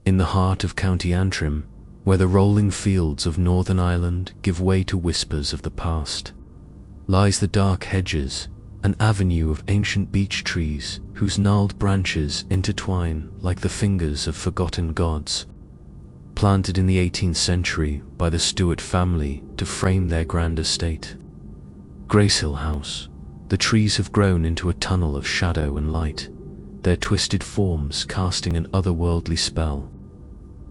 In the heart of County Antrim, where the rolling fields of Northern Ireland give way to whispers of the past, lies the Dark Hedges, an avenue of ancient beech trees whose gnarled branches intertwine like the fingers of forgotten gods. Planted in the 18th century by the Stuart family to frame their grand estate, Gracehill House, the trees have grown into a tunnel of shadow and light, their twisted forms casting an otherworldly spell.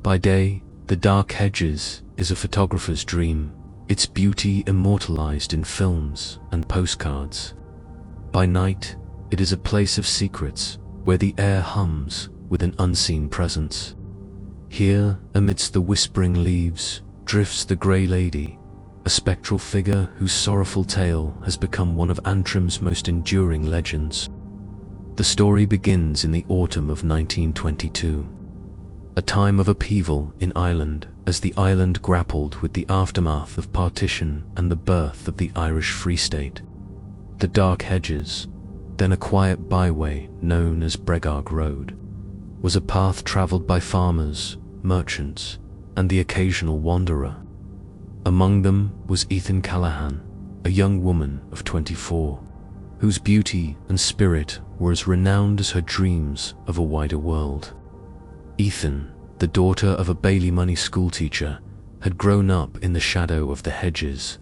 By day, the Dark Hedges is a photographer's dream, its beauty immortalized in films and postcards. By night, it is a place of secrets where the air hums with an unseen presence. Here, amidst the whispering leaves, drifts the Grey Lady, a spectral figure whose sorrowful tale has become one of Antrim's most enduring legends. The story begins in the autumn of 1922, a time of upheaval in Ireland as the island grappled with the aftermath of partition and the birth of the Irish Free State. The Dark Hedges, then a quiet byway known as Bregarg Road, was a path travelled by farmers, merchants, and the occasional wanderer. Among them was Ethan Callahan, a young woman of 24, whose beauty and spirit were as renowned as her dreams of a wider world. Ethan, the daughter of a Bailey Money schoolteacher, had grown up in the shadow of the hedges.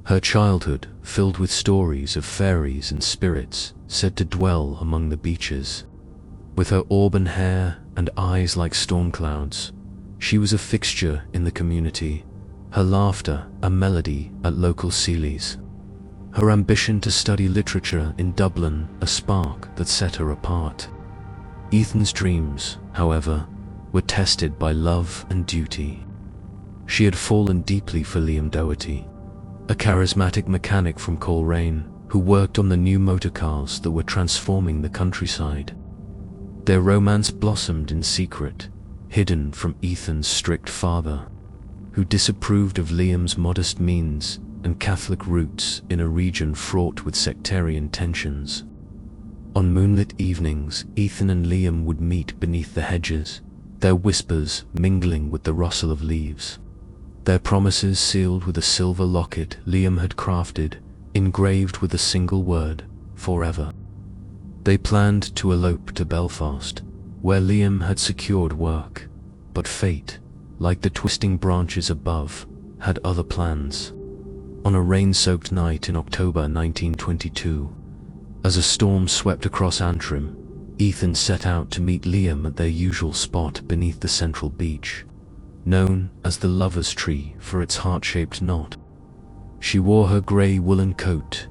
Her childhood filled with stories of fairies and spirits said to dwell among the beeches. With her auburn hair and eyes like storm clouds, she was a fixture in the community, her laughter a melody at local ceilidhs. Her ambition to study literature in Dublin a spark that set her apart. Ethan's dreams, however, were tested by love and duty. She had fallen deeply for Liam Doherty, a charismatic mechanic from Coleraine who worked on the new motorcars that were transforming the countryside. Their romance blossomed in secret, hidden from Ethan's strict father, who disapproved of Liam's modest means and Catholic roots in a region fraught with sectarian tensions. On moonlit evenings, Ethan and Liam would meet beneath the hedges, their whispers mingling with the rustle of leaves, their promises sealed with a silver locket Liam had crafted, engraved with a single word, forever. They planned to elope to Belfast, where Liam had secured work, but fate, like the twisting branches above, had other plans. On a rain-soaked night in October 1922, as a storm swept across Antrim, Ethan set out to meet Liam at their usual spot beneath the central beech, known as the Lover's Tree for its heart-shaped knot. She wore her grey woolen coat,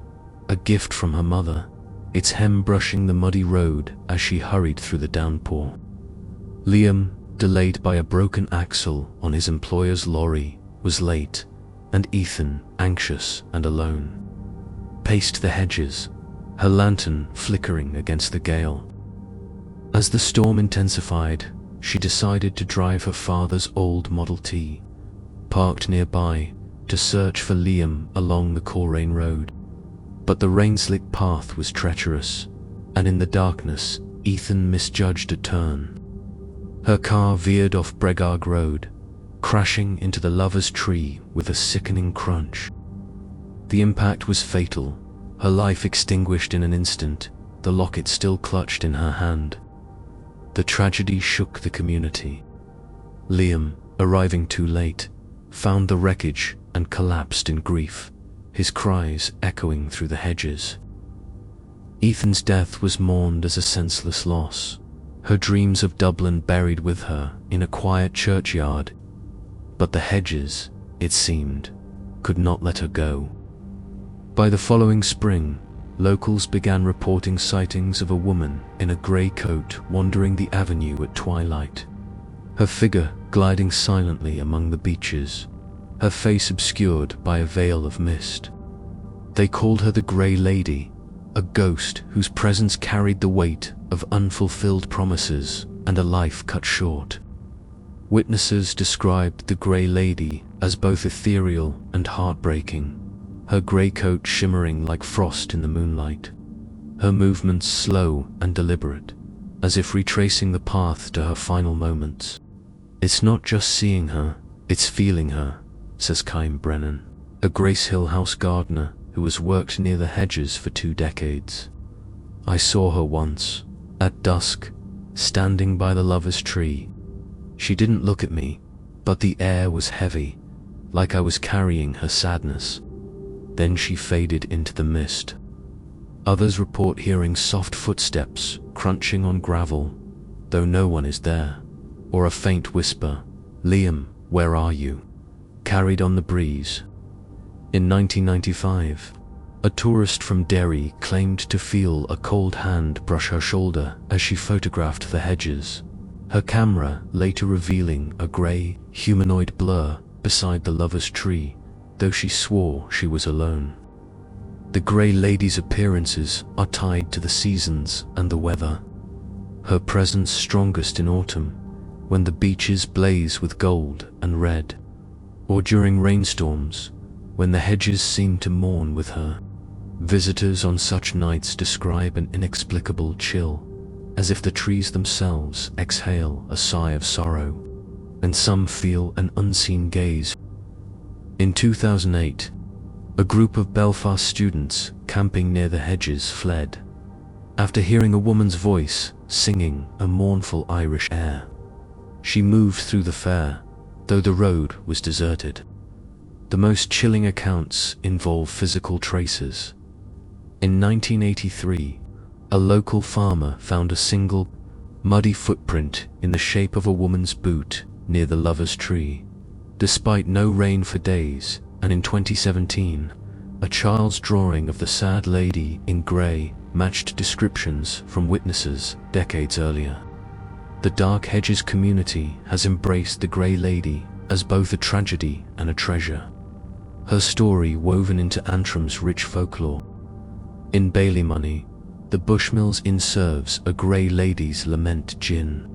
a gift from her mother, its hem brushing the muddy road as she hurried through the downpour. Liam, delayed by a broken axle on his employer's lorry, was late, and Ethan, anxious and alone, paced the hedges, her lantern flickering against the gale. As the storm intensified, she decided to drive her father's old Model T, parked nearby, to search for Liam along the Coleraine Road. But the rain-slick path was treacherous, and in the darkness, Ethan misjudged a turn. Her car veered off Bregarg Road, crashing into the Lover's Tree with a sickening crunch. The impact was fatal, her life extinguished in an instant, the locket still clutched in her hand. The tragedy shook the community. Liam, arriving too late, found the wreckage and collapsed in grief, his cries echoing through the hedges. Ethan's death was mourned as a senseless loss, her dreams of Dublin buried with her in a quiet churchyard. But the hedges, it seemed, could not let her go. By the following spring, locals began reporting sightings of a woman in a grey coat wandering the avenue at twilight, her figure gliding silently among the beeches, her face obscured by a veil of mist. They called her the Grey Lady, a ghost whose presence carried the weight of unfulfilled promises and a life cut short. Witnesses described the Grey Lady as both ethereal and heartbreaking, her grey coat shimmering like frost in the moonlight, her movements slow and deliberate, as if retracing the path to her final moments. It's not just seeing her, it's feeling her, says Kym Brennan, a Grace Hill house gardener who has worked near the hedges for 2 decades. I saw her once, at dusk, standing by the lover's tree. She didn't look at me, but the air was heavy, like I was carrying her sadness. Then she faded into the mist. Others report hearing soft footsteps crunching on gravel, though no one is there, or a faint whisper, "Liam, where are you?" carried on the breeze. In 1995, a tourist from Derry claimed to feel a cold hand brush her shoulder as she photographed the hedges, her camera later revealing a grey, humanoid blur beside the lover's tree, though she swore she was alone. The Grey Lady's appearances are tied to the seasons and the weather. Her presence strongest in autumn, when the beeches blaze with gold and red, or during rainstorms, when the hedges seem to mourn with her. Visitors on such nights describe an inexplicable chill, as if the trees themselves exhale a sigh of sorrow, and some feel an unseen gaze. In 2008, a group of Belfast students camping near the hedges fled, after hearing a woman's voice singing a mournful Irish air. She moved through the fair, though the road was deserted. The most chilling accounts involve physical traces. In 1983, a local farmer found a single, muddy footprint in the shape of a woman's boot near the lover's tree, despite no rain for days, and in 2017, a child's drawing of the sad lady in grey matched descriptions from witnesses decades earlier. The Dark Hedges community has embraced the Grey Lady as both a tragedy and a treasure, her story woven into Antrim's rich folklore. In Ballymoney, the Bushmills Inn serves a Grey Lady's Lament gin,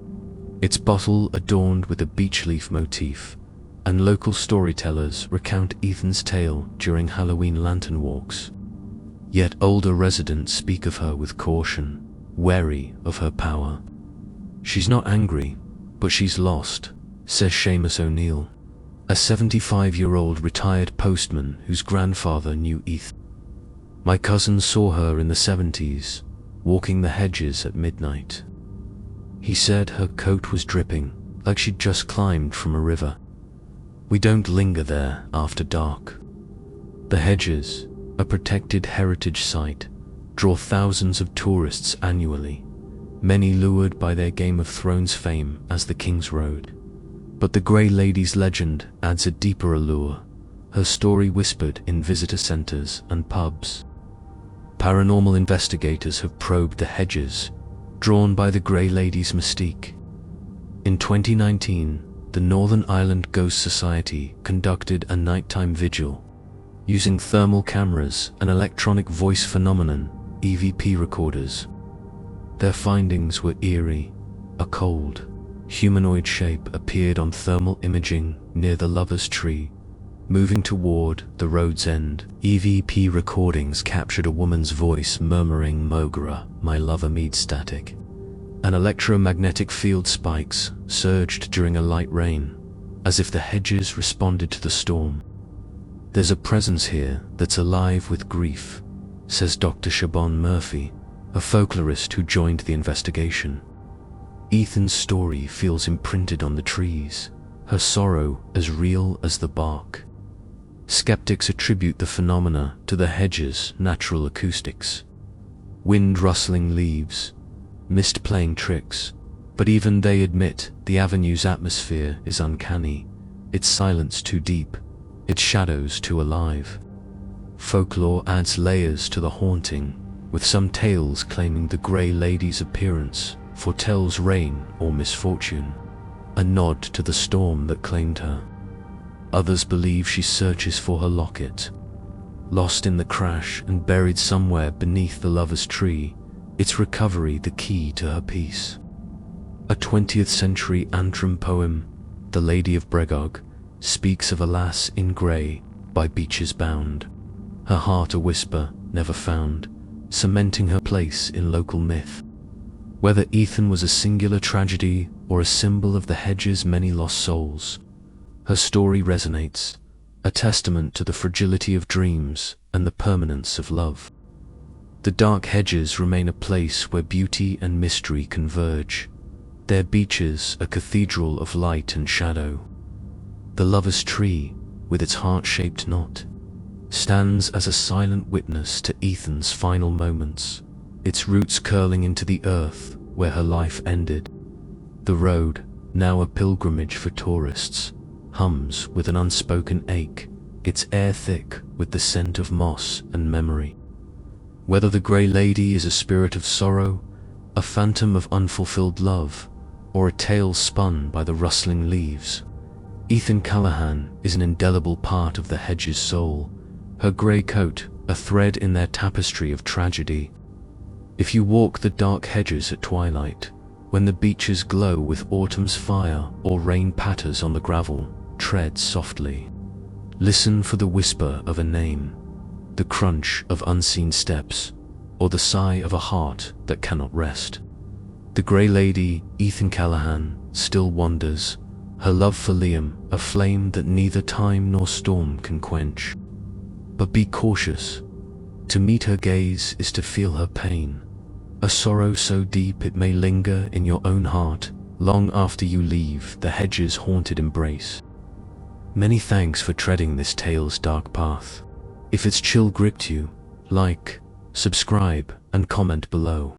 its bottle adorned with a beech leaf motif, and local storytellers recount Ethan's tale during Halloween lantern walks. Yet older residents speak of her with caution, wary of her power. She's not angry, but she's lost, says Seamus O'Neill, a 75-year-old retired postman whose grandfather knew Ethan. My cousin saw her in the 70s, walking the hedges at midnight. He said her coat was dripping, like she'd just climbed from a river. We don't linger there after dark. The hedges, a protected heritage site, draw thousands of tourists annually, many lured by their Game of Thrones fame as the King's Road. But the Grey Lady's legend adds a deeper allure, her story whispered in visitor centres and pubs. Paranormal investigators have probed the hedges, drawn by the Grey Lady's mystique. In 2019, the Northern Ireland Ghost Society conducted a nighttime vigil, using thermal cameras and electronic voice phenomenon (EVP) recorders. Their findings were eerie. A cold, humanoid shape appeared on thermal imaging near the lover's tree, moving toward the road's end. EVP recordings captured a woman's voice murmuring "Mogra, my lover meets static." And electromagnetic field spikes surged during a light rain, as if the hedges responded to the storm. There's a presence here that's alive with grief, says Dr. Siobhan Murphy, a folklorist who joined the investigation. Ethan's story feels imprinted on the trees, her sorrow as real as the bark. Skeptics attribute the phenomena to the hedges' natural acoustics. Wind rustling leaves, mist playing tricks, but even they admit the avenue's atmosphere is uncanny, its silence too deep, its shadows too alive. Folklore adds layers to the haunting, with some tales claiming the Grey Lady's appearance foretells rain or misfortune, a nod to the storm that claimed her. Others believe she searches for her locket, lost in the crash and buried somewhere beneath the lover's tree, its recovery the key to her peace. A 20th century Antrim poem, The Lady of Bregog, speaks of a lass in grey by beeches bound, her heart a whisper never found, cementing her place in local myth. Whether Ethan was a singular tragedy or a symbol of the Hedges' many lost souls, her story resonates, a testament to the fragility of dreams and the permanence of love. The Dark Hedges remain a place where beauty and mystery converge, their beeches a cathedral of light and shadow. The lover's tree, with its heart-shaped knot, stands as a silent witness to Ethan's final moments, its roots curling into the earth where her life ended. The road, now a pilgrimage for tourists, hums with an unspoken ache, its air thick with the scent of moss and memory. Whether the Grey Lady is a spirit of sorrow, a phantom of unfulfilled love, or a tale spun by the rustling leaves, Ethan Callahan is an indelible part of the Hedges' soul, her grey coat a thread in their tapestry of tragedy. If you walk the Dark Hedges at twilight, when the beeches glow with autumn's fire or rain patters on the gravel, tread softly. Listen for the whisper of a name, the crunch of unseen steps, or the sigh of a heart that cannot rest. The Grey Lady, Ethan Callahan, still wanders, her love for Liam a flame that neither time nor storm can quench. But be cautious. To meet her gaze is to feel her pain, a sorrow so deep it may linger in your own heart long after you leave the Hedges' haunted embrace. Many thanks for treading this tale's dark path. If its chill gripped you, like, subscribe, and comment below.